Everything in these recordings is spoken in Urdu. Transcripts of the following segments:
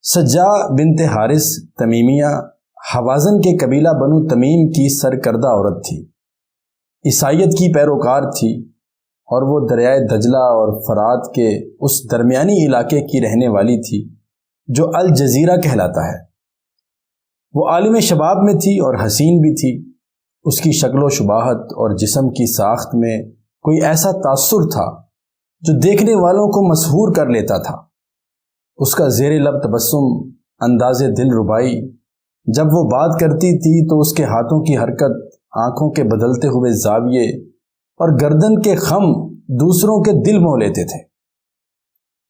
سجا بنت حارث تمیمیہ حوازن کے قبیلہ بنو تمیم کی سرکردہ عورت تھی۔ عیسائیت کی پیروکار تھی اور وہ دریائے دجلہ اور فرات کے اس درمیانی علاقے کی رہنے والی تھی جو الجزیرہ کہلاتا ہے۔ وہ عالم شباب میں تھی اور حسین بھی تھی۔ اس کی شکل و شباہت اور جسم کی ساخت میں کوئی ایسا تاثر تھا جو دیکھنے والوں کو مسحور کر لیتا تھا۔ اس کا زیر لب تبسم، انداز دل ربائی، جب وہ بات کرتی تھی تو اس کے ہاتھوں کی حرکت، آنکھوں کے بدلتے ہوئے زاویے اور گردن کے خم دوسروں کے دل موہ لیتے تھے۔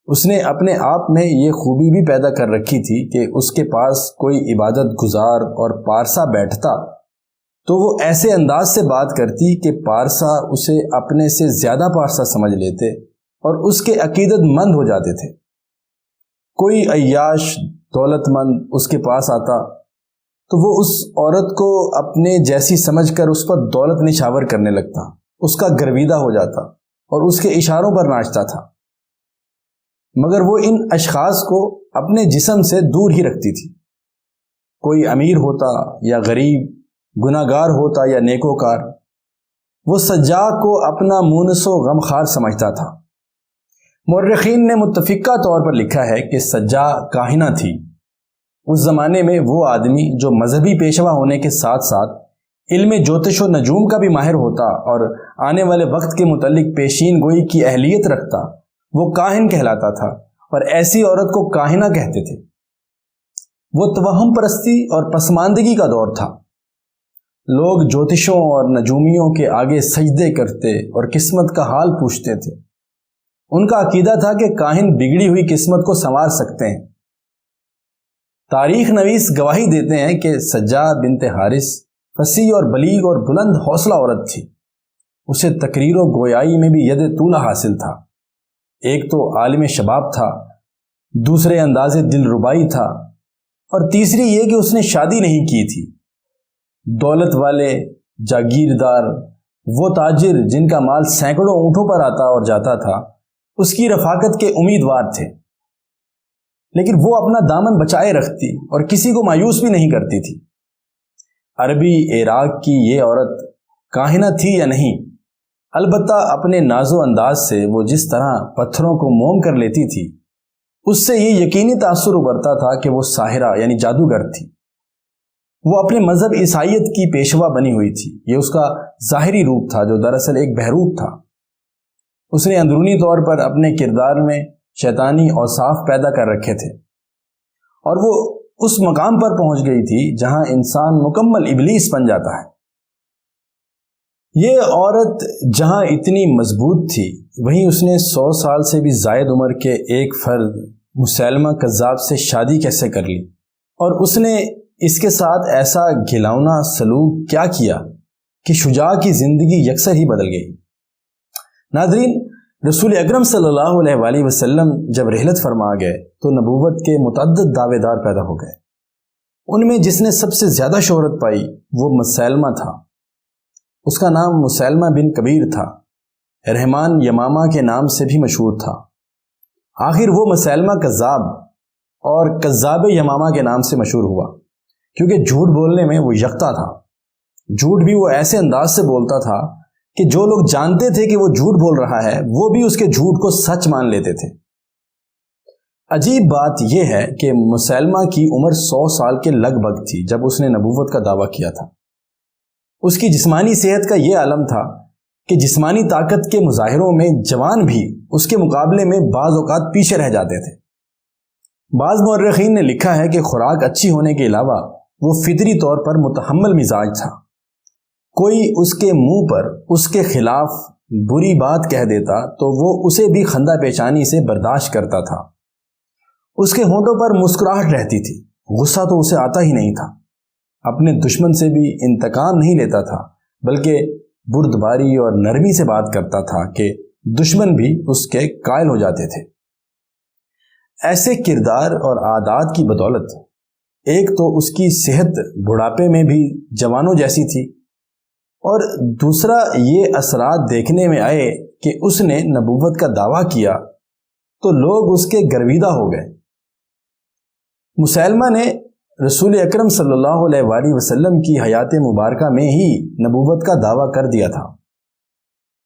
اس نے اپنے آپ میں یہ خوبی بھی پیدا کر رکھی تھی کہ اس کے پاس کوئی عبادت گزار اور پارسا بیٹھتا تو وہ ایسے انداز سے بات کرتی کہ پارسا اسے اپنے سے زیادہ پارسا سمجھ لیتے اور اس کے عقیدت مند ہو جاتے تھے۔ کوئی عیاش دولت مند اس کے پاس آتا تو وہ اس عورت کو اپنے جیسی سمجھ کر اس پر دولت نچھاور کرنے لگتا، اس کا گرویدہ ہو جاتا اور اس کے اشاروں پر ناچتا تھا، مگر وہ ان اشخاص کو اپنے جسم سے دور ہی رکھتی تھی۔ کوئی امیر ہوتا یا غریب، گناہ گار ہوتا یا نیکوکار، وہ سجا کو اپنا مونس و غمخوار سمجھتا تھا۔ مورخین نے متفقہ طور پر لکھا ہے کہ سجا کاہنہ تھی۔ اس زمانے میں وہ آدمی جو مذہبی پیشوا ہونے کے ساتھ ساتھ علم جوتش و نجوم کا بھی ماہر ہوتا اور آنے والے وقت کے متعلق پیشین گوئی کی اہلیت رکھتا، وہ کاہن کہلاتا تھا، اور ایسی عورت کو کاہنہ کہتے تھے۔ وہ توہم پرستی اور پسماندگی کا دور تھا۔ لوگ جوتشوں اور نجومیوں کے آگے سجدے کرتے اور قسمت کا حال پوچھتے تھے۔ ان کا عقیدہ تھا کہ کاہن بگڑی ہوئی قسمت کو سنوار سکتے ہیں۔ تاریخ نویس گواہی دیتے ہیں کہ سجا بنت حارث فصیح اور بلیغ اور بلند حوصلہ عورت تھی۔ اسے تقریر و گویائی میں بھی ید طولہ حاصل تھا۔ ایک تو عالم شباب تھا، دوسرے انداز دل ربائی تھا، اور تیسری یہ کہ اس نے شادی نہیں کی تھی۔ دولت والے، جاگیردار، وہ تاجر جن کا مال سینکڑوں اونٹوں پر آتا اور جاتا تھا، اس کی رفاقت کے امیدوار تھے، لیکن وہ اپنا دامن بچائے رکھتی اور کسی کو مایوس بھی نہیں کرتی تھی۔ عربی عراق کی یہ عورت کاہنہ تھی یا نہیں، البتہ اپنے ناز و انداز سے وہ جس طرح پتھروں کو موم کر لیتی تھی، اس سے یہ یقینی تاثر ابھرتا تھا کہ وہ ساحرہ یعنی جادوگر تھی۔ وہ اپنے مذہب عیسائیت کی پیشوا بنی ہوئی تھی۔ یہ اس کا ظاہری روپ تھا جو دراصل ایک بہروپ تھا۔ اس نے اندرونی طور پر اپنے کردار میں شیطانی اوصاف پیدا کر رکھے تھے، اور وہ اس مقام پر پہنچ گئی تھی جہاں انسان مکمل ابلیس بن جاتا ہے۔ یہ عورت جہاں اتنی مضبوط تھی، وہیں اس نے 100 سال سے بھی زائد عمر کے ایک فرد مسیلمہ کذاب سے شادی کیسے کر لی، اور اس نے اس کے ساتھ ایسا گھلاؤنا سلوک کیا کیا کہ شجاع کی زندگی یکسر ہی بدل گئی۔ ناظرین، رسول اکرم صلی اللہ علیہ وآلہ وسلم جب رحلت فرما گئے تو نبوت کے متعدد دعوے دار پیدا ہو گئے۔ ان میں جس نے سب سے زیادہ شہرت پائی وہ مسیلمہ تھا۔ اس کا نام مسیلمہ بن کبیر تھا، رحمان یمامہ کے نام سے بھی مشہور تھا۔ آخر وہ مسیلمہ کذاب اور کذاب یمامہ کے نام سے مشہور ہوا، کیونکہ جھوٹ بولنے میں وہ یکتا تھا۔ جھوٹ بھی وہ ایسے انداز سے بولتا تھا کہ جو لوگ جانتے تھے کہ وہ جھوٹ بول رہا ہے، وہ بھی اس کے جھوٹ کو سچ مان لیتے تھے۔ عجیب بات یہ ہے کہ مسیلمہ کی عمر 100 سال کے لگ بھگ تھی جب اس نے نبوت کا دعویٰ کیا تھا۔ اس کی جسمانی صحت کا یہ عالم تھا کہ جسمانی طاقت کے مظاہروں میں جوان بھی اس کے مقابلے میں بعض اوقات پیچھے رہ جاتے تھے۔ بعض مورخین نے لکھا ہے کہ خوراک اچھی ہونے کے علاوہ وہ فطری طور پر متحمل مزاج تھا۔ کوئی اس کے منہ پر اس کے خلاف بری بات کہہ دیتا تو وہ اسے بھی خندہ پیشانی سے برداشت کرتا تھا۔ اس کے ہونٹوں پر مسکراہٹ رہتی تھی، غصہ تو اسے آتا ہی نہیں تھا۔ اپنے دشمن سے بھی انتقام نہیں لیتا تھا، بلکہ بردباری اور نرمی سے بات کرتا تھا کہ دشمن بھی اس کے قائل ہو جاتے تھے۔ ایسے کردار اور عادات کی بدولت ایک تو اس کی صحت بڑھاپے میں بھی جوانوں جیسی تھی، اور دوسرا یہ اثرات دیکھنے میں آئے کہ اس نے نبوت کا دعویٰ کیا تو لوگ اس کے گرویدہ ہو گئے۔ مسیلمہ نے رسول اکرم صلی اللہ علیہ وآلہ وسلم کی حیات مبارکہ میں ہی نبوت کا دعویٰ کر دیا تھا،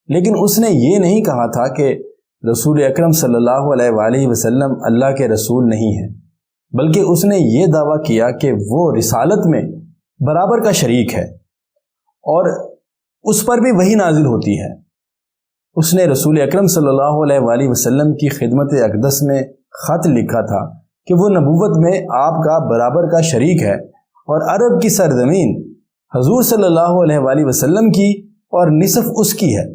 لیکن اس نے یہ نہیں کہا تھا کہ رسول اکرم صلی اللہ علیہ وآلہ وسلم اللہ کے رسول نہیں ہیں، بلکہ اس نے یہ دعویٰ کیا کہ وہ رسالت میں برابر کا شریک ہے اور اس پر بھی وحی نازل ہوتی ہے۔ اس نے رسول اکرم صلی اللہ علیہ وآلہ وسلم کی خدمت اقدس میں خط لکھا تھا کہ وہ نبوت میں آپ کا برابر کا شریک ہے اور عرب کی سرزمین حضور صلی اللہ علیہ وآلہ وسلم کی اور نصف اس کی ہے۔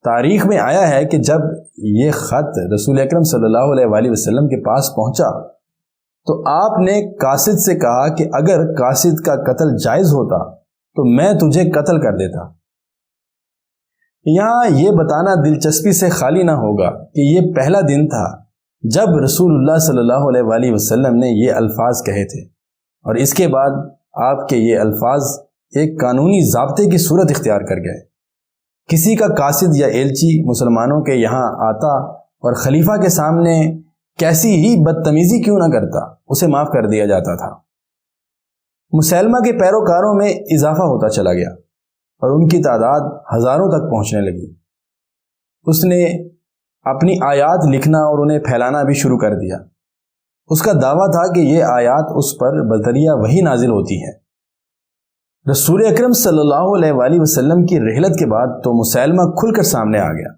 تاریخ میں آیا ہے کہ جب یہ خط رسول اکرم صلی اللہ علیہ وآلہ وسلم کے پاس پہنچا تو آپ نے قاصد سے کہا کہ اگر قاصد کا قتل جائز ہوتا تو میں تجھے قتل کر دیتا۔ یہاں یہ بتانا دلچسپی سے خالی نہ ہوگا کہ یہ پہلا دن تھا جب رسول اللہ صلی اللہ علیہ وآلہ وسلم نے یہ الفاظ کہے تھے، اور اس کے بعد آپ کے یہ الفاظ ایک قانونی ضابطے کی صورت اختیار کر گئے۔ کسی کا قاصد یا ایلچی مسلمانوں کے یہاں آتا اور خلیفہ کے سامنے کیسی ہی بدتمیزی کیوں نہ کرتا، اسے معاف کر دیا جاتا تھا۔ مسیلمہ کے پیروکاروں میں اضافہ ہوتا چلا گیا اور ان کی تعداد ہزاروں تک پہنچنے لگی۔ اس نے اپنی آیات لکھنا اور انہیں پھیلانا بھی شروع کر دیا۔ اس کا دعویٰ تھا کہ یہ آیات اس پر بذریعہ وحی نازل ہوتی ہیں۔ رسول اکرم صلی اللہ علیہ وآلہ وسلم کی رحلت کے بعد تو مسیلمہ کھل کر سامنے آ گیا۔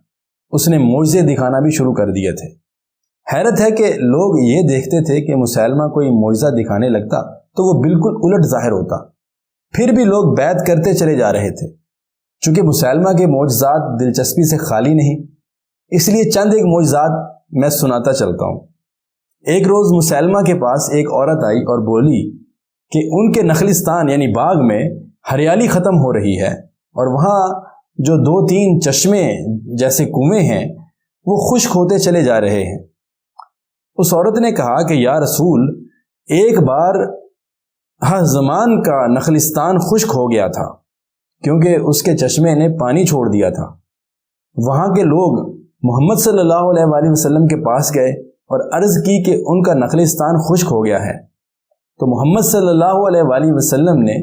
اس نے معجزے دکھانا بھی شروع کر دیے تھے۔ حیرت ہے کہ لوگ یہ دیکھتے تھے کہ مسیلمہ کوئی معجزہ دکھانے لگتا تو وہ بالکل الٹ ظاہر ہوتا، پھر بھی لوگ بیعت کرتے چلے جا رہے تھے۔ چونکہ مسیلمہ کے معجزات دلچسپی سے خالی نہیں، اس لیے چند ایک معجزات میں سناتا چلتا ہوں۔ ایک روز مسیلمہ کے پاس ایک عورت آئی اور بولی کہ ان کے نخلستان یعنی باغ میں ہریالی ختم ہو رہی ہے اور وہاں جو 2-3 چشمے جیسے کنویں ہیں وہ خشک ہوتے چلے جا رہے ہیں۔ اس عورت نے کہا کہ یا رسول، ایک بار ہر زمان کا نخلستان خشک ہو گیا تھا کیونکہ اس کے چشمے نے پانی چھوڑ دیا تھا۔ وہاں کے لوگ محمد صلی اللہ علیہ وآلہ وسلم کے پاس گئے اور عرض کی کہ ان کا نخلستان خشک ہو گیا ہے، تو محمد صلی اللہ علیہ وآلہ وسلم نے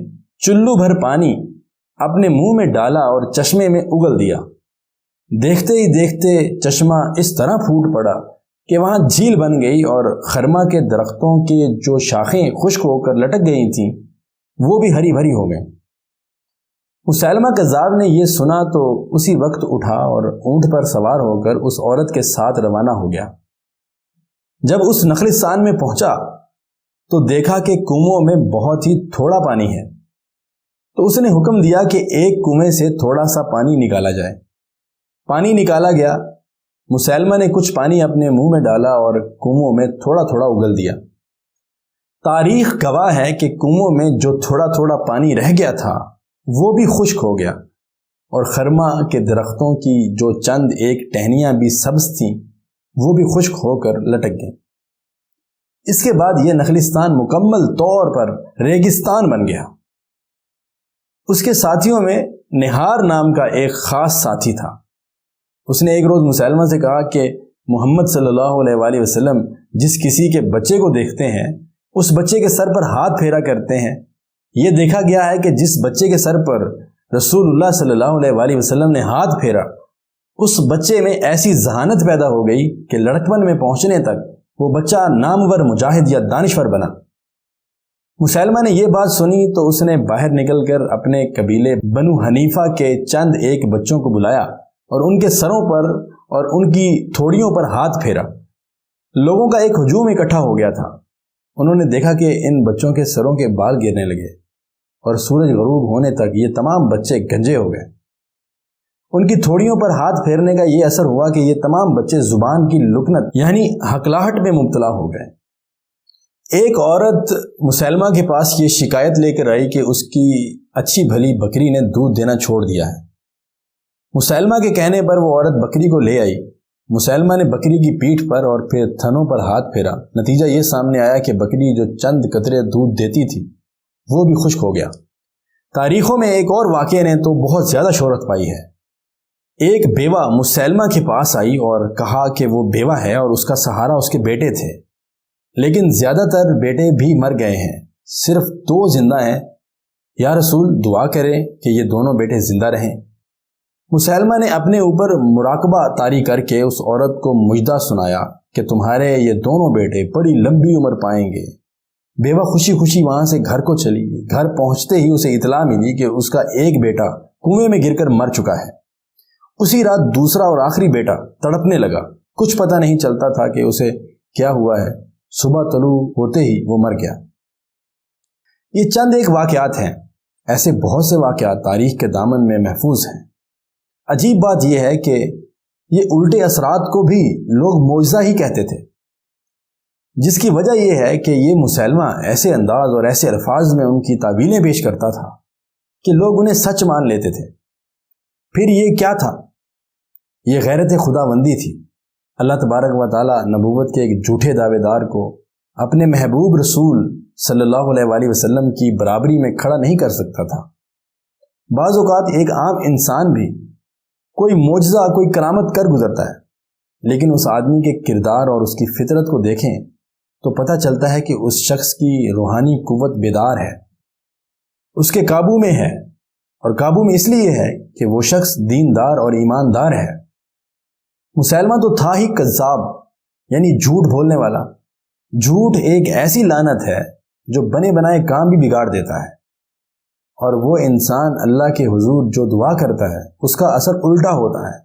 چلو بھر پانی اپنے منہ میں ڈالا اور چشمے میں اگل دیا۔ دیکھتے ہی دیکھتے چشمہ اس طرح پھوٹ پڑا کہ وہاں جھیل بن گئی اور خرما کے درختوں کی جو شاخیں خشک ہو کر لٹک گئی تھیں وہ بھی ہری بھری ہو گئیں۔ مسیلمہ کذاب نے یہ سنا تو اسی وقت اٹھا اور اونٹ پر سوار ہو کر اس عورت کے ساتھ روانہ ہو گیا۔ جب اس نخلستان میں پہنچا تو دیکھا کہ کنووں میں بہت ہی تھوڑا پانی ہے، تو اس نے حکم دیا کہ ایک کنویں سے تھوڑا سا پانی نکالا جائے۔ پانی نکالا گیا، مسیلمہ نے کچھ پانی اپنے منہ میں ڈالا اور کنووں میں تھوڑا تھوڑا اگل دیا۔ تاریخ گواہ ہے کہ کنووں میں جو تھوڑا تھوڑا پانی رہ گیا تھا وہ بھی خشک ہو گیا اور خرما کے درختوں کی جو چند ایک ٹہنیاں بھی سبز تھیں وہ بھی خشک ہو کر لٹک گئیں۔ اس کے بعد یہ نخلستان مکمل طور پر ریگستان بن گیا۔ اس کے ساتھیوں میں نہار نام کا ایک خاص ساتھی تھا۔ اس نے ایک روز مسیلمہ سے کہا کہ محمد صلی اللہ علیہ وآلہ وسلم جس کسی کے بچے کو دیکھتے ہیں اس بچے کے سر پر ہاتھ پھیرا کرتے ہیں۔ یہ دیکھا گیا ہے کہ جس بچے کے سر پر رسول اللہ صلی اللہ علیہ وآلہ وسلم نے ہاتھ پھیرا اس بچے میں ایسی ذہانت پیدا ہو گئی کہ لڑکپن میں پہنچنے تک وہ بچہ نامور مجاہد یا دانشور بنا۔ مسیلمہ نے یہ بات سنی تو اس نے باہر نکل کر اپنے قبیلے بنو حنیفہ کے چند ایک بچوں کو بلایا اور ان کے سروں پر اور ان کی تھوڑیوں پر ہاتھ پھیرا۔ لوگوں کا ایک ہجوم اکٹھا ہو گیا تھا۔ انہوں نے دیکھا کہ ان بچوں کے سروں کے بال گرنے لگے اور سورج غروب ہونے تک یہ تمام بچے گنجے ہو گئے۔ ان کی تھوڑیوں پر ہاتھ پھیرنے کا یہ اثر ہوا کہ یہ تمام بچے زبان کی لکنت یعنی ہکلاہٹ میں مبتلا ہو گئے۔ ایک عورت مسیلمہ کے پاس یہ شکایت لے کر آئی کہ اس کی اچھی بھلی بکری نے دودھ دینا چھوڑ دیا ہے۔ مسیلمہ کے کہنے پر وہ عورت بکری کو لے آئی۔ مسیلمہ نے بکری کی پیٹھ پر اور پھر تھنوں پر ہاتھ پھیرا۔ نتیجہ یہ سامنے آیا کہ بکری جو چند قطرے دودھ دیتی تھی وہ بھی خشک ہو گیا۔ تاریخوں میں ایک اور واقعے نے تو بہت زیادہ شہرت پائی ہے۔ ایک بیوہ مسیلمہ کے پاس آئی اور کہا کہ وہ بیوہ ہے اور اس کا سہارا اس کے بیٹے تھے، لیکن زیادہ تر بیٹے بھی مر گئے ہیں، صرف 2 زندہ ہیں، یا رسول دعا کریں کہ یہ دونوں بیٹے زندہ رہیں۔ مسیلمہ نے اپنے اوپر مراقبہ طاری کر کے اس عورت کو مجدہ سنایا کہ تمہارے یہ دونوں بیٹے بڑی لمبی عمر پائیں گے۔ بیوہ خوشی خوشی وہاں سے گھر کو چلی گئی۔ گھر پہنچتے ہی اسے اطلاع ملی کہ اس کا ایک بیٹا کنویں میں گر کر مر چکا ہے۔ اسی رات دوسرا اور آخری بیٹا تڑپنے لگا۔ کچھ پتہ نہیں چلتا تھا کہ اسے کیا ہوا ہے۔ صبح طلوع ہوتے ہی وہ مر گیا۔ یہ چند ایک واقعات ہیں، ایسے بہت سے واقعات تاریخ کے دامن میں محفوظ ہیں۔ عجیب بات یہ ہے کہ یہ الٹے اثرات کو بھی لوگ معجزہ ہی کہتے تھے، جس کی وجہ یہ ہے کہ یہ مسیلمہ ایسے انداز اور ایسے الفاظ میں ان کی تعویلیں پیش کرتا تھا کہ لوگ انہیں سچ مان لیتے تھے۔ پھر یہ کیا تھا؟ یہ غیرت خداوندی تھی۔ اللہ تبارک و تعالیٰ نبوت کے ایک جھوٹے دعوے دار کو اپنے محبوب رسول صلی اللہ علیہ وآلہ وسلم کی برابری میں کھڑا نہیں کر سکتا تھا۔ بعض اوقات ایک عام انسان بھی کوئی معجزہ، کوئی کرامت کر گزرتا ہے، لیکن اس آدمی کے کردار اور اس کی فطرت کو دیکھیں تو پتہ چلتا ہے کہ اس شخص کی روحانی قوت بیدار ہے، اس کے قابو میں ہے، اور قابو میں اس لیے ہے کہ وہ شخص دیندار اور ایماندار ہے۔ مسیلمہ تو تھا ہی کذاب، یعنی جھوٹ بولنے والا۔ جھوٹ ایک ایسی لعنت ہے جو بنے بنائے کام بھی بگاڑ دیتا ہے، اور وہ انسان اللہ کے حضور جو دعا کرتا ہے اس کا اثر الٹا ہوتا ہے۔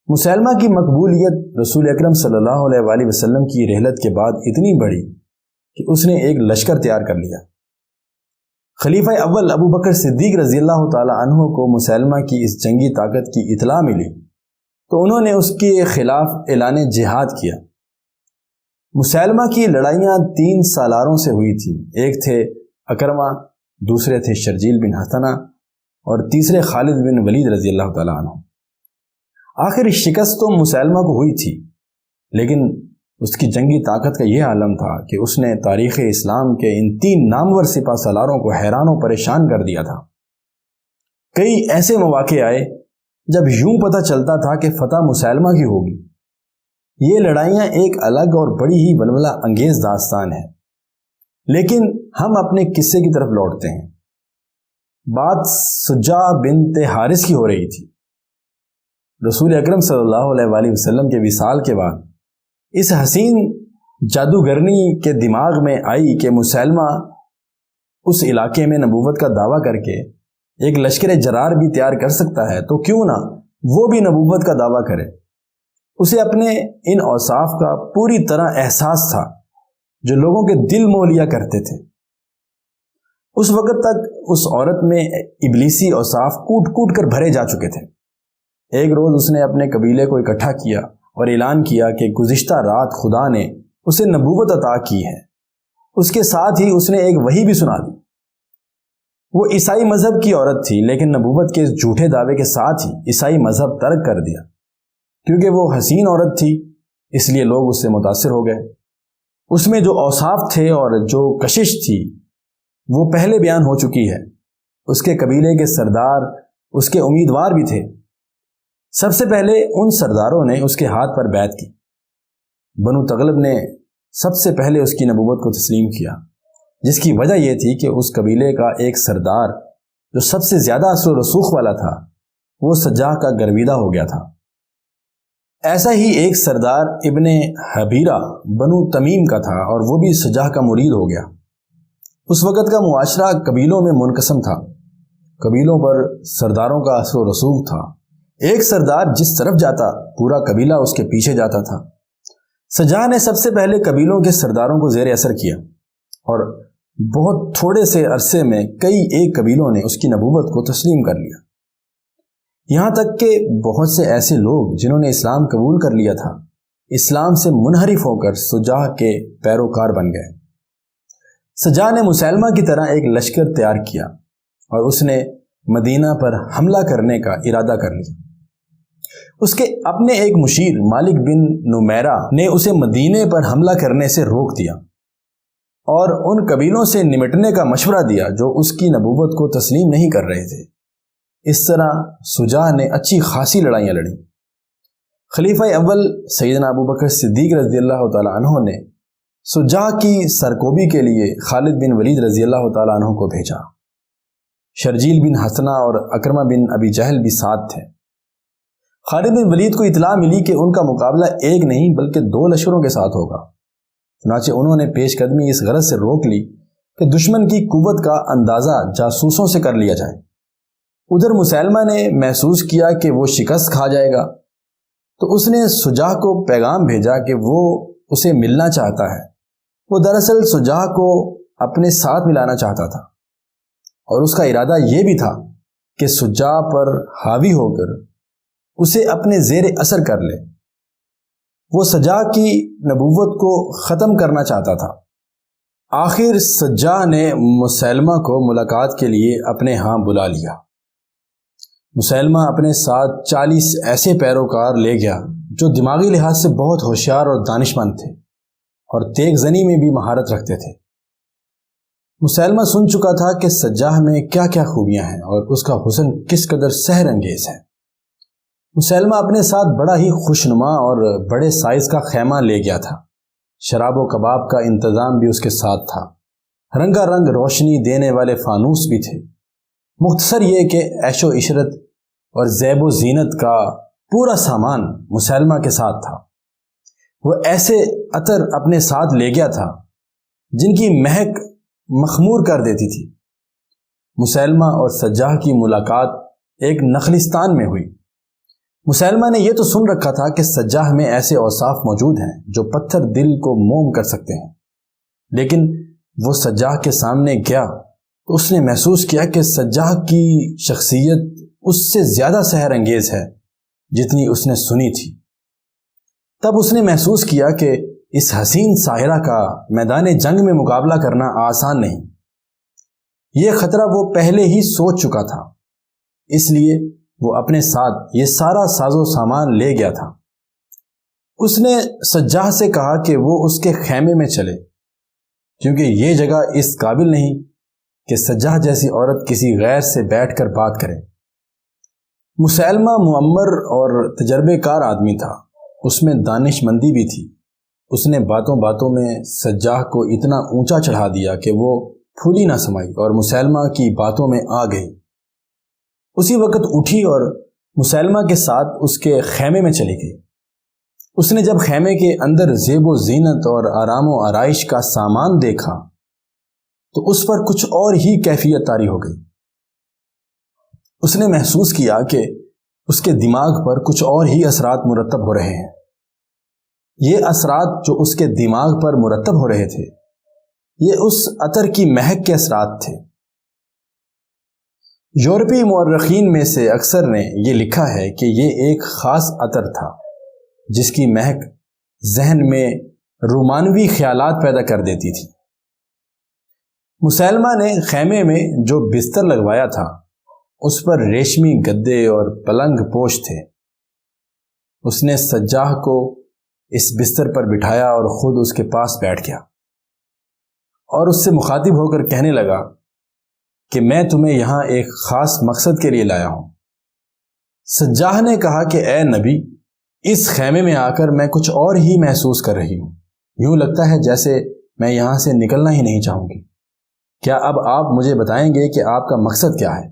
مسیلمہ کی مقبولیت رسول اکرم صلی اللہ علیہ وآلہ وسلم کی رحلت کے بعد اتنی بڑھی کہ اس نے ایک لشکر تیار کر لیا۔ خلیفہ اول ابو بکر صدیق رضی اللہ تعالی عنہ کو مسیلمہ کی اس جنگی طاقت کی اطلاع ملی تو انہوں نے اس کے خلاف اعلان جہاد کیا۔ مسیلمہ کی لڑائیاں 3 سالاروں سے ہوئی تھیں۔ ایک تھے اکرمہ، دوسرے تھے شرجیل بن حسنہ، اور تیسرے خالد بن ولید رضی اللہ تعالیٰ عنہ۔ آخر شکست تو مسیلمہ کو ہوئی تھی، لیکن اس کی جنگی طاقت کا یہ عالم تھا کہ اس نے تاریخ اسلام کے ان 3 نامور سپہ سالاروں کو حیران و پریشان کر دیا تھا۔ کئی ایسے مواقع آئے جب یوں پتہ چلتا تھا کہ فتح مسیلمہ کی ہوگی۔ یہ لڑائیاں ایک الگ اور بڑی ہی ولولہ انگیز داستان ہے، لیکن ہم اپنے قصے کی طرف لوٹتے ہیں۔ بات سجاع بنت حارث کی ہو رہی تھی۔ رسول اکرم صلی اللہ علیہ وآلہ وسلم کے وصال کے بعد اس حسین جادوگرنی کے دماغ میں آئی کہ مسیلمہ اس علاقے میں نبوت کا دعویٰ کر کے ایک لشکر جرار بھی تیار کر سکتا ہے، تو کیوں نہ وہ بھی نبوت کا دعویٰ کرے۔ اسے اپنے ان اوصاف کا پوری طرح احساس تھا جو لوگوں کے دل موہ لیا کرتے تھے۔ اس وقت تک اس عورت میں ابلیسی اوصاف کوٹ کوٹ کر بھرے جا چکے تھے۔ ایک روز اس نے اپنے قبیلے کو اکٹھا کیا اور اعلان کیا کہ گزشتہ رات خدا نے اسے نبوت عطا کی ہے۔ اس کے ساتھ ہی اس نے ایک وحی بھی سنا دی۔ وہ عیسائی مذہب کی عورت تھی، لیکن نبوت کے اس جھوٹے دعوے کے ساتھ ہی عیسائی مذہب ترک کر دیا۔ کیونکہ وہ حسین عورت تھی اس لیے لوگ اس سے متاثر ہو گئے۔ اس میں جو اوصاف تھے اور جو کشش تھی وہ پہلے بیان ہو چکی ہے۔ اس کے قبیلے کے سردار اس کے امیدوار بھی تھے۔ سب سے پہلے ان سرداروں نے اس کے ہاتھ پر بیعت کی۔ بنو تغلب نے سب سے پہلے اس کی نبوت کو تسلیم کیا، جس کی وجہ یہ تھی کہ اس قبیلے کا ایک سردار جو سب سے زیادہ اثر و رسوخ والا تھا وہ سجاع کا گرویدہ ہو گیا تھا۔ ایسا ہی ایک سردار ابن حبیرہ بنو تمیم کا تھا اور وہ بھی سجاع کا مرید ہو گیا۔ اس وقت کا معاشرہ قبیلوں میں منقسم تھا۔ قبیلوں پر سرداروں کا اثر و رسوخ تھا۔ ایک سردار جس طرف جاتا پورا قبیلہ اس کے پیچھے جاتا تھا۔ سجاع نے سب سے پہلے قبیلوں کے سرداروں کو زیر اثر کیا اور بہت تھوڑے سے عرصے میں کئی ایک قبیلوں نے اس کی نبوت کو تسلیم کر لیا۔ یہاں تک کہ بہت سے ایسے لوگ جنہوں نے اسلام قبول کر لیا تھا اسلام سے منحرف ہو کر سجاع کے پیروکار بن گئے۔ سجاع نے مسیلمہ کی طرح ایک لشکر تیار کیا اور اس نے مدینہ پر حملہ کرنے کا ارادہ کر لیا۔ اس کے اپنے ایک مشیر مالک بن نمیرہ نے اسے مدینے پر حملہ کرنے سے روک دیا اور ان قبیلوں سے نمٹنے کا مشورہ دیا جو اس کی نبوت کو تسلیم نہیں کر رہے تھے۔ اس طرح سجاع نے اچھی خاصی لڑائیاں لڑیں۔ خلیفہ اول سیدنا ابو بکر صدیق رضی اللہ تعالی عنہ نے سجاہ کی سرکوبی کے لیے خالد بن ولید رضی اللہ تعالیٰ عنہ کو بھیجا۔ شرجیل بن حسنہ اور اکرمہ بن ابی جہل بھی ساتھ تھے۔ خالد بن ولید کو اطلاع ملی کہ ان کا مقابلہ ایک نہیں بلکہ 2 لشکروں کے ساتھ ہوگا، چنانچہ انہوں نے پیش قدمی اس غرض سے روک لی کہ دشمن کی قوت کا اندازہ جاسوسوں سے کر لیا جائے۔ ادھر مسیلمہ نے محسوس کیا کہ وہ شکست کھا جائے گا، تو اس نے سجاہ کو پیغام بھیجا کہ وہ اسے ملنا چاہتا ہے۔ وہ دراصل سجاہ کو اپنے ساتھ ملانا چاہتا تھا، اور اس کا ارادہ یہ بھی تھا کہ سجاہ پر حاوی ہو کر اسے اپنے زیر اثر کر لے۔ وہ سجاہ کی نبوت کو ختم کرنا چاہتا تھا۔ آخر سجاہ نے مسیلمہ کو ملاقات کے لیے اپنے ہاں بلا لیا۔ مسیلمہ اپنے ساتھ 40 ایسے پیروکار لے گیا جو دماغی لحاظ سے بہت ہوشیار اور دانش مند تھے اور تیغ زنی میں بھی مہارت رکھتے تھے۔ مسیلمہ سن چکا تھا کہ سجاہ میں کیا کیا خوبیاں ہیں اور اس کا حسن کس قدر سحر انگیز ہے۔ مسیلمہ اپنے ساتھ بڑا ہی خوشنما اور بڑے سائز کا خیمہ لے گیا تھا۔ شراب و کباب کا انتظام بھی اس کے ساتھ تھا۔ رنگا رنگ روشنی دینے والے فانوس بھی تھے۔ مختصر یہ کہ عیش و عشرت اور زیب و زینت کا پورا سامان مسیلمہ کے ساتھ تھا۔ وہ ایسے عطر اپنے ساتھ لے گیا تھا جن کی مہک مخمور کر دیتی تھی۔ مسیلمہ اور سجاہ کی ملاقات ایک نخلستان میں ہوئی۔ مسیلمہ نے یہ تو سن رکھا تھا کہ سجاہ میں ایسے اوصاف موجود ہیں جو پتھر دل کو موم کر سکتے ہیں، لیکن وہ سجاہ کے سامنے گیا تو اس نے محسوس کیا کہ سجاہ کی شخصیت اس سے زیادہ سحر انگیز ہے جتنی اس نے سنی تھی۔ تب اس نے محسوس کیا کہ اس حسین ساحرہ کا میدان جنگ میں مقابلہ کرنا آسان نہیں۔ یہ خطرہ وہ پہلے ہی سوچ چکا تھا، اس لیے وہ اپنے ساتھ یہ سارا ساز و سامان لے گیا تھا۔ اس نے سجاہ سے کہا کہ وہ اس کے خیمے میں چلے، کیونکہ یہ جگہ اس قابل نہیں کہ سجاہ جیسی عورت کسی غیر سے بیٹھ کر بات کرے۔ مسیلمہ معمر اور تجربے کار آدمی تھا، اس میں دانش مندی بھی تھی۔ اس نے باتوں باتوں میں سجاہ کو اتنا اونچا چڑھا دیا کہ وہ پھولی نہ سمائی اور مسیلمہ کی باتوں میں آ گئی۔ اسی وقت اٹھی اور مسیلمہ کے ساتھ اس کے خیمے میں چلی گئی۔ اس نے جب خیمے کے اندر زیب و زینت اور آرام و آرائش کا سامان دیکھا تو اس پر کچھ اور ہی کیفیت طاری ہو گئی۔ اس نے محسوس کیا کہ اس کے دماغ پر کچھ اور ہی اثرات مرتب ہو رہے ہیں۔ یہ اثرات جو اس کے دماغ پر مرتب ہو رہے تھے، یہ اس عطر کی مہک کے اثرات تھے۔ یورپی مورخین میں سے اکثر نے یہ لکھا ہے کہ یہ ایک خاص عطر تھا جس کی مہک ذہن میں رومانوی خیالات پیدا کر دیتی تھی۔ مسیلمہ نے خیمے میں جو بستر لگوایا تھا اس پر ریشمی گدے اور پلنگ پوش تھے۔ اس نے سجاہ کو اس بستر پر بٹھایا اور خود اس کے پاس بیٹھ گیا اور اس سے مخاطب ہو کر کہنے لگا کہ میں تمہیں یہاں ایک خاص مقصد کے لیے لایا ہوں۔ سجاہ نے کہا کہ اے نبی، اس خیمے میں آ کر میں کچھ اور ہی محسوس کر رہی ہوں، یوں لگتا ہے جیسے میں یہاں سے نکلنا ہی نہیں چاہوں گی۔ کیا اب آپ مجھے بتائیں گے کہ آپ کا مقصد کیا ہے؟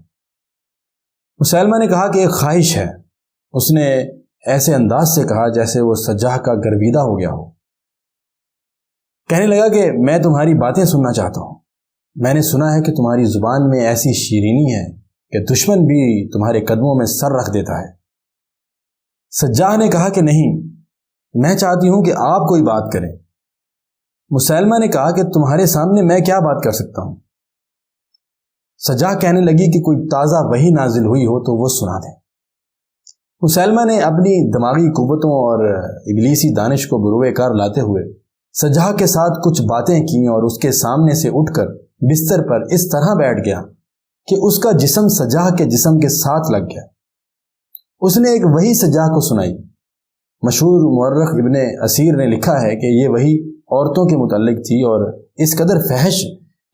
مسیلمہ نے کہا کہ ایک خواہش ہے۔ اس نے ایسے انداز سے کہا جیسے وہ سجاہ کا گرویدہ ہو گیا ہو۔ کہنے لگا کہ میں تمہاری باتیں سننا چاہتا ہوں۔ میں نے سنا ہے کہ تمہاری زبان میں ایسی شیرینی ہے کہ دشمن بھی تمہارے قدموں میں سر رکھ دیتا ہے۔ سجاہ نے کہا کہ نہیں، میں چاہتی ہوں کہ آپ کوئی بات کریں۔ مسیلمہ نے کہا کہ تمہارے سامنے میں کیا بات کر سکتا ہوں؟ سجاہ کہنے لگی کہ کوئی تازہ وحی نازل ہوئی ہو تو وہ سنا دیں۔ مسیلمہ نے اپنی دماغی قوتوں اور ابلیسی دانش کو بروئے کار لاتے ہوئے سجاہ کے ساتھ کچھ باتیں کی اور اس کے سامنے سے اٹھ کر بستر پر اس طرح بیٹھ گیا کہ اس کا جسم سجاہ کے جسم کے ساتھ لگ گیا۔ اس نے ایک وحی سجاہ کو سنائی۔ مشہور مورخ ابن اسیر نے لکھا ہے کہ یہ وحی عورتوں کے متعلق تھی اور اس قدر فحش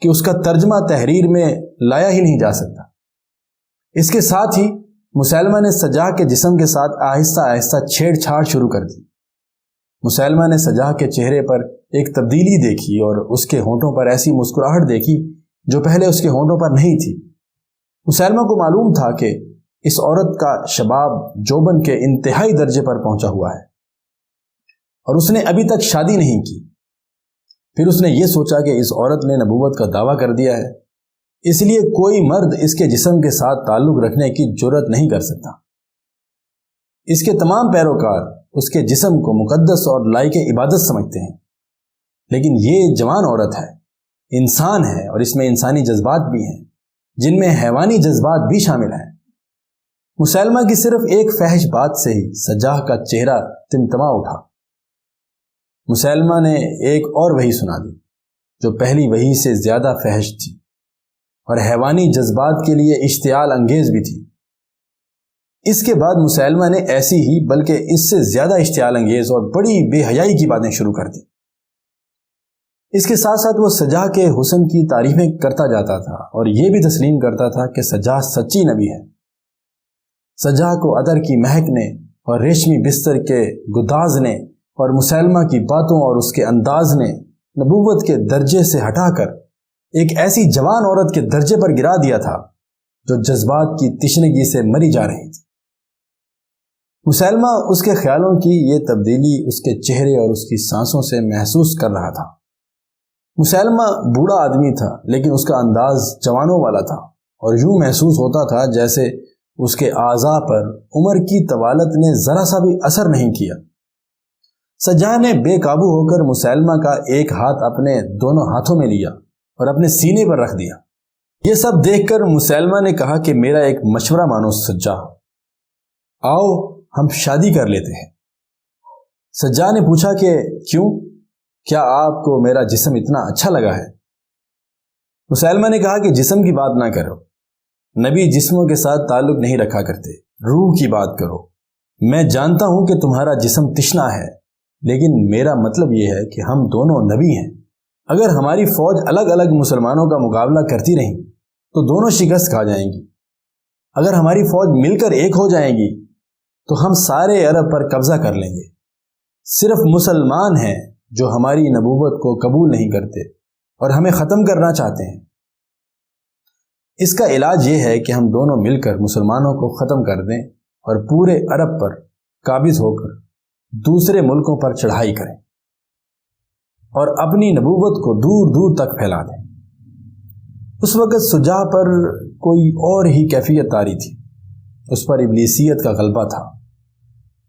کہ اس کا ترجمہ تحریر میں لایا ہی نہیں جا سکتا۔ اس کے ساتھ ہی مسیلمہ نے سجاہ کے جسم کے ساتھ آہستہ آہستہ چھیڑ چھاڑ شروع کر دی۔ مسیلمہ نے سجاہ کے چہرے پر ایک تبدیلی دیکھی اور اس کے ہونٹوں پر ایسی مسکراہٹ دیکھی جو پہلے اس کے ہونٹوں پر نہیں تھی۔ مسیلمہ کو معلوم تھا کہ اس عورت کا شباب جوبن کے انتہائی درجے پر پہنچا ہوا ہے اور اس نے ابھی تک شادی نہیں کی۔ پھر اس نے یہ سوچا کہ اس عورت نے نبوت کا دعویٰ کر دیا ہے، اس لیے کوئی مرد اس کے جسم کے ساتھ تعلق رکھنے کی جرأت نہیں کر سکتا۔ اس کے تمام پیروکار اس کے جسم کو مقدس اور لائق عبادت سمجھتے ہیں، لیکن یہ جوان عورت ہے، انسان ہے، اور اس میں انسانی جذبات بھی ہیں جن میں حیوانی جذبات بھی شامل ہیں۔ مسیلمہ کی صرف ایک فحش بات سے ہی سجاہ کا چہرہ تمتما اٹھا۔ مسیلمہ نے ایک اور وحی سنا دی جو پہلی وحی سے زیادہ فحش تھی اور حیوانی جذبات کے لیے اشتعال انگیز بھی تھی۔ اس کے بعد مسیلمہ نے ایسی ہی بلکہ اس سے زیادہ اشتعال انگیز اور بڑی بے حیائی کی باتیں شروع کر دی۔ اس کے ساتھ ساتھ وہ سجاہ کے حسن کی تعریفیں کرتا جاتا تھا اور یہ بھی تسلیم کرتا تھا کہ سجاہ سچی نبی ہے۔ سجاہ کو عطر کی مہک نے اور ریشمی بستر کے گداز نے اور مسیلمہ کی باتوں اور اس کے انداز نے نبوت کے درجے سے ہٹا کر ایک ایسی جوان عورت کے درجے پر گرا دیا تھا جو جذبات کی تشنگی سے مری جا رہی تھی۔ مسیلمہ اس کے خیالوں کی یہ تبدیلی اس کے چہرے اور اس کی سانسوں سے محسوس کر رہا تھا۔ مسیلمہ بوڑھا آدمی تھا لیکن اس کا انداز جوانوں والا تھا اور یوں محسوس ہوتا تھا جیسے اس کے اعضاء پر عمر کی طوالت نے ذرا سا بھی اثر نہیں کیا۔ سجاہ نے بے قابو ہو کر مسیلمہ کا ایک ہاتھ اپنے دونوں ہاتھوں میں لیا اور اپنے سینے پر رکھ دیا۔ یہ سب دیکھ کر مسیلمہ نے کہا کہ میرا ایک مشورہ مانو سجاہ، آؤ ہم شادی کر لیتے ہیں۔ سجاہ نے پوچھا کہ کیوں؟ کیا آپ کو میرا جسم اتنا اچھا لگا ہے؟ مسیلمہ نے کہا کہ جسم کی بات نہ کرو، نبی جسموں کے ساتھ تعلق نہیں رکھا کرتے، روح کی بات کرو۔ میں جانتا ہوں کہ تمہارا جسم تشنا ہے، لیکن میرا مطلب یہ ہے کہ ہم دونوں نبی ہیں۔ اگر ہماری فوج الگ الگ مسلمانوں کا مقابلہ کرتی رہی تو دونوں شکست کھا جائیں گی۔ اگر ہماری فوج مل کر ایک ہو جائے گی تو ہم سارے عرب پر قبضہ کر لیں گے۔ صرف مسلمان ہیں جو ہماری نبوت کو قبول نہیں کرتے اور ہمیں ختم کرنا چاہتے ہیں۔ اس کا علاج یہ ہے کہ ہم دونوں مل کر مسلمانوں کو ختم کر دیں اور پورے عرب پر قابض ہو کر دوسرے ملکوں پر چڑھائی کریں اور اپنی نبوت کو دور دور تک پھیلا دیں۔ اس وقت سجاہ پر کوئی اور ہی کیفیت طاری تھی، اس پر ابلیسیت کا غلبہ تھا۔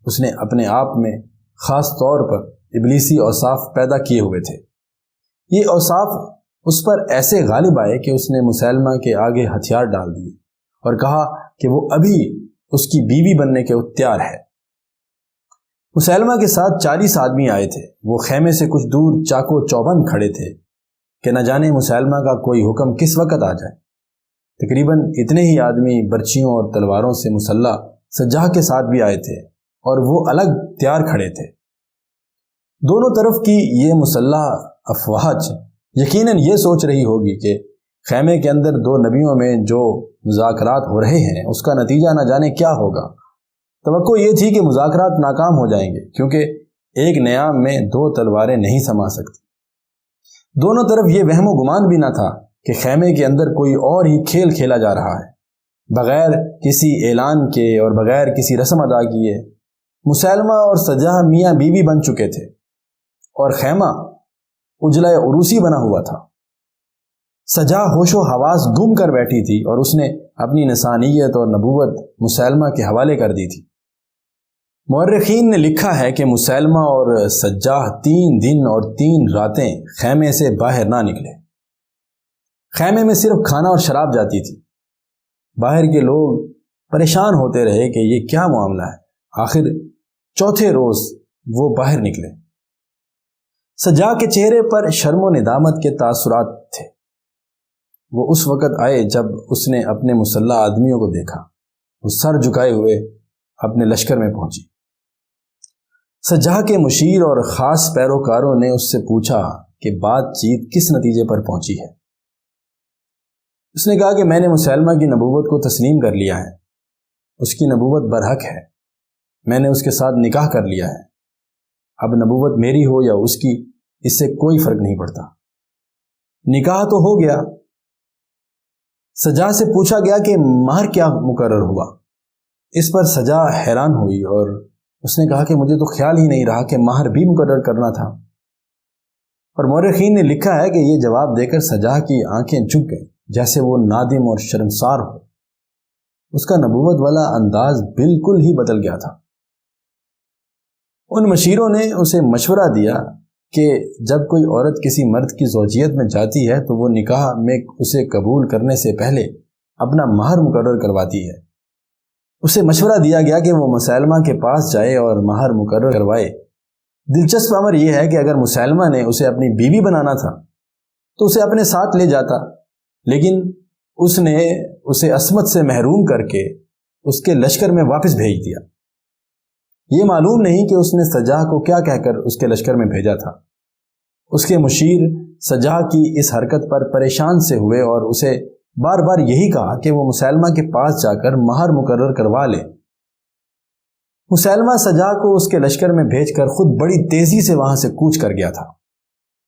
اس نے اپنے آپ میں خاص طور پر ابلیسی اوصاف پیدا کیے ہوئے تھے۔ یہ اوصاف اس پر ایسے غالب آئے کہ اس نے مسیلمہ کے آگے ہتھیار ڈال دیے اور کہا کہ وہ ابھی اس کی بیوی بننے کے تیار ہے۔ مسیلمہ کے ساتھ 40 آدمی آئے تھے۔ وہ خیمے سے کچھ دور چاقو چوبند کھڑے تھے کہ نہ جانے مسیلمہ کا کوئی حکم کس وقت آ جائے۔ تقریباً اتنے ہی آدمی برچیوں اور تلواروں سے مسلح سجاہ کے ساتھ بھی آئے تھے اور وہ الگ تیار کھڑے تھے۔ دونوں طرف کی یہ مسلح افواج یقیناً یہ سوچ رہی ہوگی کہ خیمے کے اندر دو نبیوں میں جو مذاکرات ہو رہے ہیں اس کا نتیجہ نہ جانے کیا ہوگا۔ توقع یہ تھی کہ مذاکرات ناکام ہو جائیں گے کیونکہ ایک نیام میں دو تلواریں نہیں سما سکتی۔ دونوں طرف یہ وہم و گمان بھی نہ تھا کہ خیمے کے اندر کوئی اور ہی کھیل کھیلا جا رہا ہے۔ بغیر کسی اعلان کے اور بغیر کسی رسم ادا کیے مسیلمہ اور سجاہ میاں بیوی بن چکے تھے اور خیمہ اجلہ عروسی بنا ہوا تھا۔ سجاہ ہوش و حواس گم کر بیٹھی تھی اور اس نے اپنی نسانیت اور نبوت مسیلمہ کے حوالے کر دی تھی۔ مورخین نے لکھا ہے کہ مسیلمہ اور سجاہ 3 دن اور 3 راتیں خیمے سے باہر نہ نکلے۔ خیمے میں صرف کھانا اور شراب جاتی تھی۔ باہر کے لوگ پریشان ہوتے رہے کہ یہ کیا معاملہ ہے۔ آخر چوتھے روز وہ باہر نکلے۔ سجاہ کے چہرے پر شرم و ندامت کے تاثرات تھے۔ وہ اس وقت آئے جب اس نے اپنے مسلح آدمیوں کو دیکھا۔ وہ سر جھکائے ہوئے اپنے لشکر میں پہنچی۔ سجاہ کے مشیر اور خاص پیروکاروں نے اس سے پوچھا کہ بات چیت کس نتیجے پر پہنچی ہے۔ اس نے کہا کہ میں نے مسیلمہ کی نبوت کو تسلیم کر لیا ہے، اس کی نبوت برحق ہے، میں نے اس کے ساتھ نکاح کر لیا ہے اب نبوت میری ہو یا اس کی، اس سے کوئی فرق نہیں پڑتا۔ نکاح تو ہو گیا۔ سجا سے پوچھا گیا کہ مہر کیا مقرر ہوا؟ اس پر سجا حیران ہوئی اور اس نے کہا کہ مجھے تو خیال ہی نہیں رہا کہ مہر بھی مقرر کرنا تھا۔ اور مورخین نے لکھا ہے کہ یہ جواب دے کر سجا کی آنکھیں جھک گئیں، جیسے وہ نادم اور شرمسار ہو۔ اس کا نبوت والا انداز بالکل ہی بدل گیا تھا۔ ان مشیروں نے اسے مشورہ دیا کہ جب کوئی عورت کسی مرد کی زوجیت میں جاتی ہے تو وہ نکاح میں اسے قبول کرنے سے پہلے اپنا مہر مقرر کرواتی ہے۔ اسے مشورہ دیا گیا کہ وہ مسلمہ کے پاس جائے اور مہر مقرر کروائے۔ دلچسپ امر یہ ہے کہ اگر مسلمہ نے اسے اپنی بیوی بنانا تھا تو اسے اپنے ساتھ لے جاتا، لیکن اس نے اسے عصمت سے محروم کر کے اس کے لشکر میں واپس بھیج دیا۔ یہ معلوم نہیں کہ اس نے سجا کو کیا کہہ کر اس کے لشکر میں بھیجا تھا۔ اس کے مشیر سجا کی اس حرکت پر پریشان سے ہوئے اور اسے بار بار یہی کہا کہ وہ مسلمہ کے پاس جا کر مہر مقرر کروا لے۔ مسلمہ سجا کو اس کے لشکر میں بھیج کر خود بڑی تیزی سے وہاں سے کوچ کر گیا تھا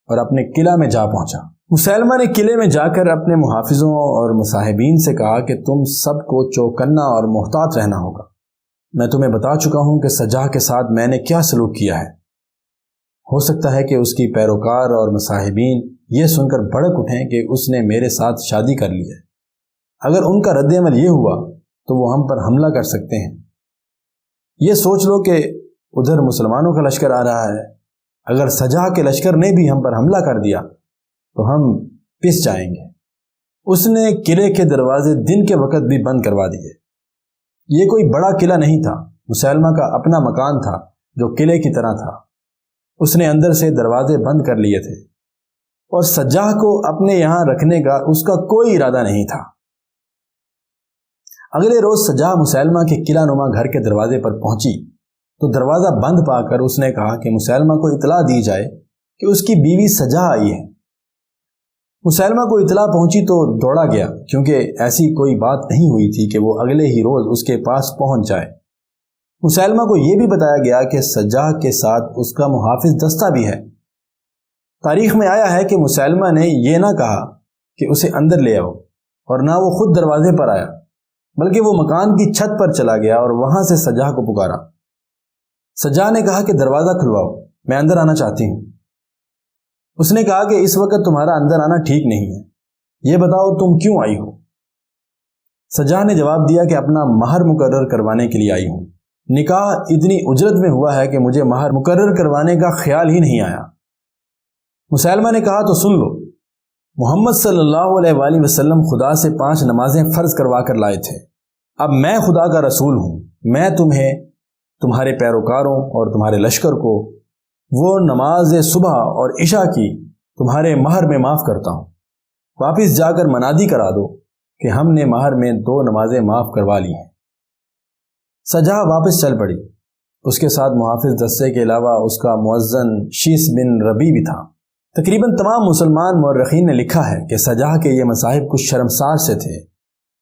اور اپنے قلعہ میں جا پہنچا۔ مسلمہ نے قلعے میں جا کر اپنے محافظوں اور مصاحبین سے کہا کہ تم سب کو چوکنا اور محتاط رہنا ہوگا۔ میں تمہیں بتا چکا ہوں کہ سجا کے ساتھ میں نے کیا سلوک کیا ہے۔ ہو سکتا ہے کہ اس کی پیروکار اور مصاحبین یہ سن کر بھڑک اٹھیں کہ اس نے میرے ساتھ شادی کر لی ہے۔ اگر ان کا رد عمل یہ ہوا تو وہ ہم پر حملہ کر سکتے ہیں۔ یہ سوچ لو کہ ادھر مسلمانوں کا لشکر آ رہا ہے، اگر سجا کے لشکر نے بھی ہم پر حملہ کر دیا تو ہم پس جائیں گے۔ اس نے قلعے کے دروازے دن کے وقت بھی بند کروا دیے۔ یہ کوئی بڑا قلعہ نہیں تھا، مسلمہ کا اپنا مکان تھا جو قلعے کی طرح تھا۔ اس نے اندر سے دروازے بند کر لیے تھے اور سجاح کو اپنے یہاں رکھنے کا اس کا کوئی ارادہ نہیں تھا۔ اگلے روز سجاح مسلمہ کے قلعہ نما گھر کے دروازے پر پہنچی تو دروازہ بند پا کر اس نے کہا کہ مسلمہ کو اطلاع دی جائے کہ اس کی بیوی سجاح آئی ہے۔ مسلمہ کو اطلاع پہنچی تو دوڑا گیا، کیونکہ ایسی کوئی بات نہیں ہوئی تھی کہ وہ اگلے ہی روز اس کے پاس پہنچ جائے۔ مسلمہ کو یہ بھی بتایا گیا کہ سجاح کے ساتھ اس کا محافظ دستہ بھی ہے۔ تاریخ میں آیا ہے کہ مسلمہ نے یہ نہ کہا کہ اسے اندر لے آؤ، اور نہ وہ خود دروازے پر آیا، بلکہ وہ مکان کی چھت پر چلا گیا اور وہاں سے سجاح کو پکارا۔ سجاح نے کہا کہ دروازہ کھلواؤ، میں اندر آنا چاہتی ہوں۔ اس نے کہا کہ اس وقت تمہارا اندر آنا ٹھیک نہیں ہے، یہ بتاؤ تم کیوں آئی ہو؟ سجاح نے جواب دیا کہ اپنا مہر مقرر کروانے کے لیے آئی ہوں۔ نکاح اتنی اجرت میں ہوا ہے کہ مجھے مہر مقرر کروانے کا خیال ہی نہیں آیا۔ مسلمہ نے کہا تو سن لو، محمد صلی اللہ علیہ وآلہ وسلم خدا سے 5 نمازیں فرض کروا کر لائے تھے۔ اب میں خدا کا رسول ہوں، میں تمہیں، تمہارے پیروکاروں اور تمہارے لشکر کو وہ نماز صبح اور عشاء کی تمہارے مہر میں معاف کرتا ہوں۔ واپس جا کر منادی کرا دو کہ ہم نے مہر میں 2 نمازیں معاف کروا لی ہیں۔ سجاح واپس چل پڑی۔ اس کے ساتھ محافظ دستے کے علاوہ اس کا مؤذن شیس بن ربی بھی تھا۔ تقریباً تمام مسلمان مورخین نے لکھا ہے کہ سجاح کے یہ مصاحب کچھ شرمسار سے تھے۔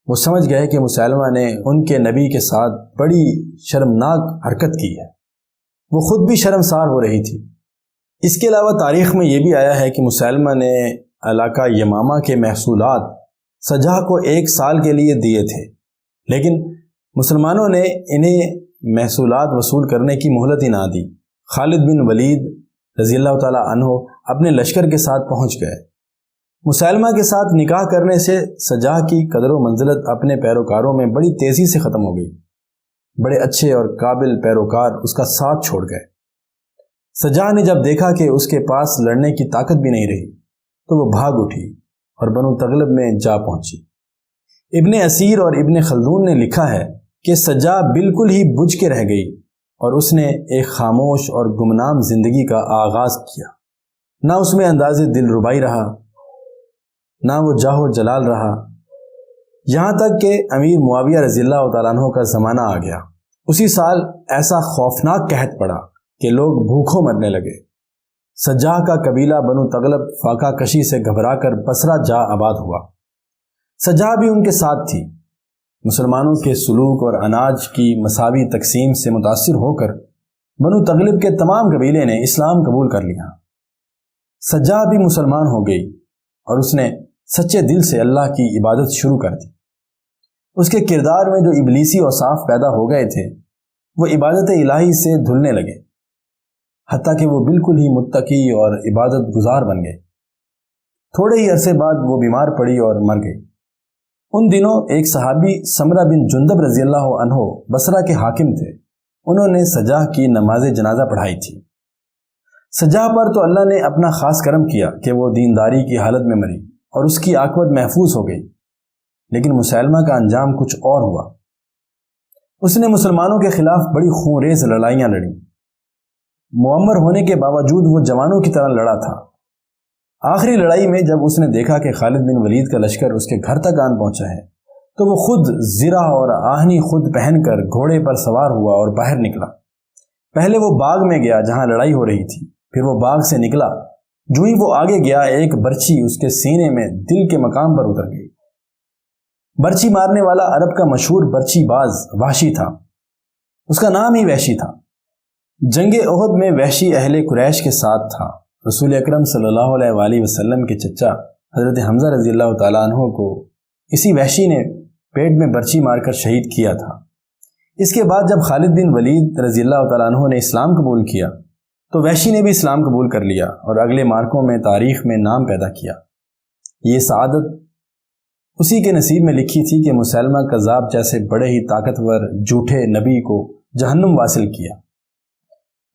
وہ سمجھ گئے کہ مسلمہ نے ان کے نبی کے ساتھ بڑی شرمناک حرکت کی ہے۔ وہ خود بھی شرمسار ہو رہی تھی۔ اس کے علاوہ تاریخ میں یہ بھی آیا ہے کہ مسلمہ نے علاقہ یمامہ کے محصولات سجاح کو 1 سال کے لیے دیے تھے، لیکن مسلمانوں نے انہیں محصولات وصول کرنے کی مہلت ہی نہ دی۔ خالد بن ولید رضی اللہ تعالیٰ عنہ اپنے لشکر کے ساتھ پہنچ گئے۔ مسلمہ کے ساتھ نکاح کرنے سے سجاح کی قدر و منزلت اپنے پیروکاروں میں بڑی تیزی سے ختم ہو گئی۔ بڑے اچھے اور قابل پیروکار اس کا ساتھ چھوڑ گئے۔ سجاح نے جب دیکھا کہ اس کے پاس لڑنے کی طاقت بھی نہیں رہی تو وہ بھاگ اٹھی اور بنو تغلب میں جا پہنچی۔ ابن اسیر اور ابن خلدون نے لکھا ہے کہ سجاح بالکل ہی بجھ کے رہ گئی اور اس نے ایک خاموش اور گمنام زندگی کا آغاز کیا۔ نہ اس میں انداز دل ربائی رہا، نہ وہ جاہ و جلال رہا، یہاں تک کہ امیر معاویہ رضی اللہ تعالیٰ عنہ کا زمانہ آ گیا۔ اسی سال ایسا خوفناک قحط پڑا کہ لوگ بھوکوں مرنے لگے۔ سجاح کا قبیلہ بنو تغلب فاقہ کشی سے گھبرا کر بصرہ جا آباد ہوا۔ سجاح بھی ان کے ساتھ تھی۔ مسلمانوں کے سلوک اور اناج کی مساوی تقسیم سے متاثر ہو کر بنو تغلب کے تمام قبیلے نے اسلام قبول کر لیا۔ سجاح بھی مسلمان ہو گئی اور اس نے سچے دل سے اللہ کی عبادت شروع کر دی۔ اس کے کردار میں جو ابلیسی اوصاف پیدا ہو گئے تھے وہ عبادت الہی سے دھلنے لگے، حتیٰ کہ وہ بالکل ہی متقی اور عبادت گزار بن گئے۔ تھوڑے ہی عرصے بعد وہ بیمار پڑی اور مر گئی۔ ان دنوں ایک صحابی سمرہ بن جندب رضی اللہ عنہ بصرہ کے حاکم تھے۔ انہوں نے سجاح کی نماز جنازہ پڑھائی تھی۔ سجاح پر تو اللہ نے اپنا خاص کرم کیا کہ وہ دینداری کی حالت میں مری اور اس کی عاقبت محفوظ ہو گئی، لیکن مسیلمہ کا انجام کچھ اور ہوا۔ اس نے مسلمانوں کے خلاف بڑی خونریز لڑائیاں لڑیں۔ معمر ہونے کے باوجود وہ جوانوں کی طرح لڑا تھا۔ آخری لڑائی میں جب اس نے دیکھا کہ خالد بن ولید کا لشکر اس کے گھر تک آن پہنچا ہے تو وہ خود زرہ اور آہنی خود پہن کر گھوڑے پر سوار ہوا اور باہر نکلا۔ پہلے وہ باغ میں گیا جہاں لڑائی ہو رہی تھی، پھر وہ باغ سے نکلا۔ جو ہی وہ آگے گیا ایک برچھی اس کے سینے میں دل کے مقام پر اتر گئی۔ برچھی مارنے والا عرب کا مشہور برچھی باز وحشی تھا، اس کا نام ہی وحشی تھا۔ جنگ احد میں وحشی اہل قریش کے ساتھ تھا۔ رسول اکرم صلی اللہ علیہ وآلہ وسلم کے چچا حضرت حمزہ رضی اللہ تعالیٰ عنہ کو اسی وحشی نے پیٹ میں برچھی مار کر شہید کیا تھا۔ اس کے بعد جب خالد بن ولید رضی اللہ تعالیٰ عنہ نے اسلام قبول کیا تو وحشی نے بھی اسلام قبول کر لیا اور اگلے مارکوں میں تاریخ میں نام پیدا کیا۔ یہ سعادت اسی کے نصیب میں لکھی تھی کہ مسیلمہ کذاب جیسے بڑے ہی طاقتور جھوٹے نبی کو جہنم واصل کیا۔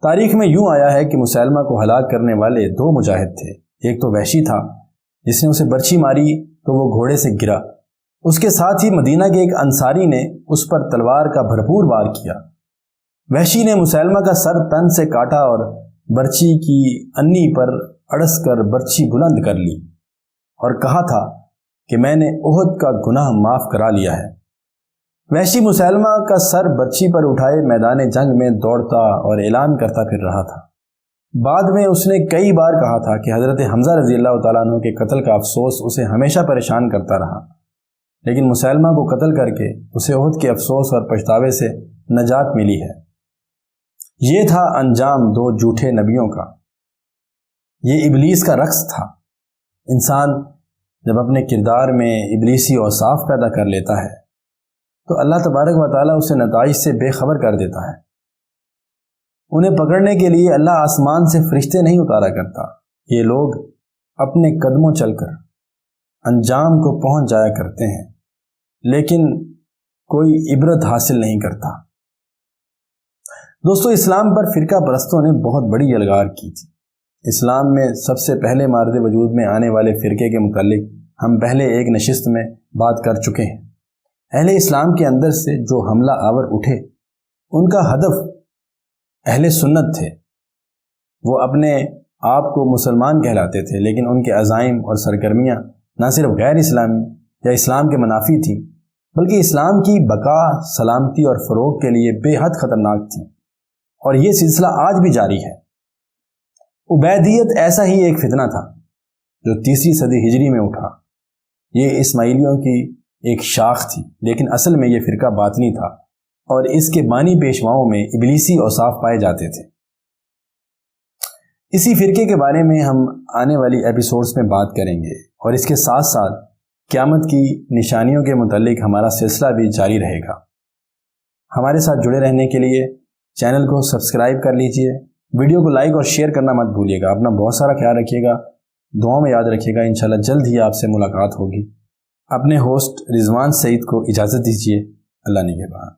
تاریخ میں یوں آیا ہے کہ مسیلمہ کو ہلاک کرنے والے دو مجاہد تھے۔ ایک تو وحشی تھا جس نے اسے برچھی ماری تو وہ گھوڑے سے گرا، اس کے ساتھ ہی مدینہ کے ایک انصاری نے اس پر تلوار کا بھرپور وار کیا۔ وحشی نے مسیلمہ کا سر تن سے کاٹا اور برچھی کی انی پر اڑس کر برچھی بلند کر لی اور کہا تھا کہ میں نے احد کا گناہ معاف کرا لیا ہے۔ وحشی مسیلمہ کا سر برچھی پر اٹھائے میدان جنگ میں دوڑتا اور اعلان کرتا پھر رہا تھا۔ بعد میں اس نے کئی بار کہا تھا کہ حضرت حمزہ رضی اللہ تعالیٰ عنہ کے قتل کا افسوس اسے ہمیشہ پریشان کرتا رہا، لیکن مسیلمہ کو قتل کر کے اسے احد کے افسوس اور پچھتاوے سے نجات ملی ہے۔ یہ تھا انجام دو جھوٹے نبیوں کا۔ یہ ابلیس کا رقص تھا۔ انسان جب اپنے کردار میں ابلیسی اوصاف پیدا کر لیتا ہے تو اللہ تبارک و تعالیٰ اسے نتائج سے بے خبر کر دیتا ہے۔ انہیں پکڑنے کے لیے اللہ آسمان سے فرشتے نہیں اتارا کرتا، یہ لوگ اپنے قدموں چل کر انجام کو پہنچ جایا کرتے ہیں، لیکن کوئی عبرت حاصل نہیں کرتا۔ دوستو، اسلام پر فرقہ پرستوں نے بہت بڑی یلغار کی تھی۔ اسلام میں سب سے پہلے مارد وجود میں آنے والے فرقے کے متعلق ہم پہلے ایک نشست میں بات کر چکے ہیں۔ اہل اسلام کے اندر سے جو حملہ آور اٹھے ان کا ہدف اہل سنت تھے۔ وہ اپنے آپ کو مسلمان کہلاتے تھے، لیکن ان کے عزائم اور سرگرمیاں نہ صرف غیر اسلامی یا اسلام کے منافی تھیں، بلکہ اسلام کی بقا، سلامتی اور فروغ کے لیے بے حد خطرناک تھیں، اور یہ سلسلہ آج بھی جاری ہے۔ عبیدیت ایسا ہی ایک فتنہ تھا جو 3 صدی ہجری میں اٹھا۔ یہ اسماعیلیوں کی ایک شاخ تھی، لیکن اصل میں یہ فرقہ باطنی تھا اور اس کے بانی پیشواؤں میں ابلیسی اوصاف پائے جاتے تھے۔ اسی فرقے کے بارے میں ہم آنے والی ایپیسوڈز میں بات کریں گے، اور اس کے ساتھ ساتھ قیامت کی نشانیوں کے متعلق ہمارا سلسلہ بھی جاری رہے گا۔ ہمارے ساتھ جڑے رہنے کے لیے چینل کو سبسکرائب کر لیجئے، ویڈیو کو لائک اور شیئر کرنا مت بھولیے گا۔ اپنا بہت سارا خیال رکھیے گا، دعاؤں میں یاد رکھیے گا۔ انشاءاللہ جلد ہی آپ سے ملاقات ہوگی۔ اپنے ہوسٹ رضوان سعید کو اجازت دیجیے۔ اللہ نگہبان۔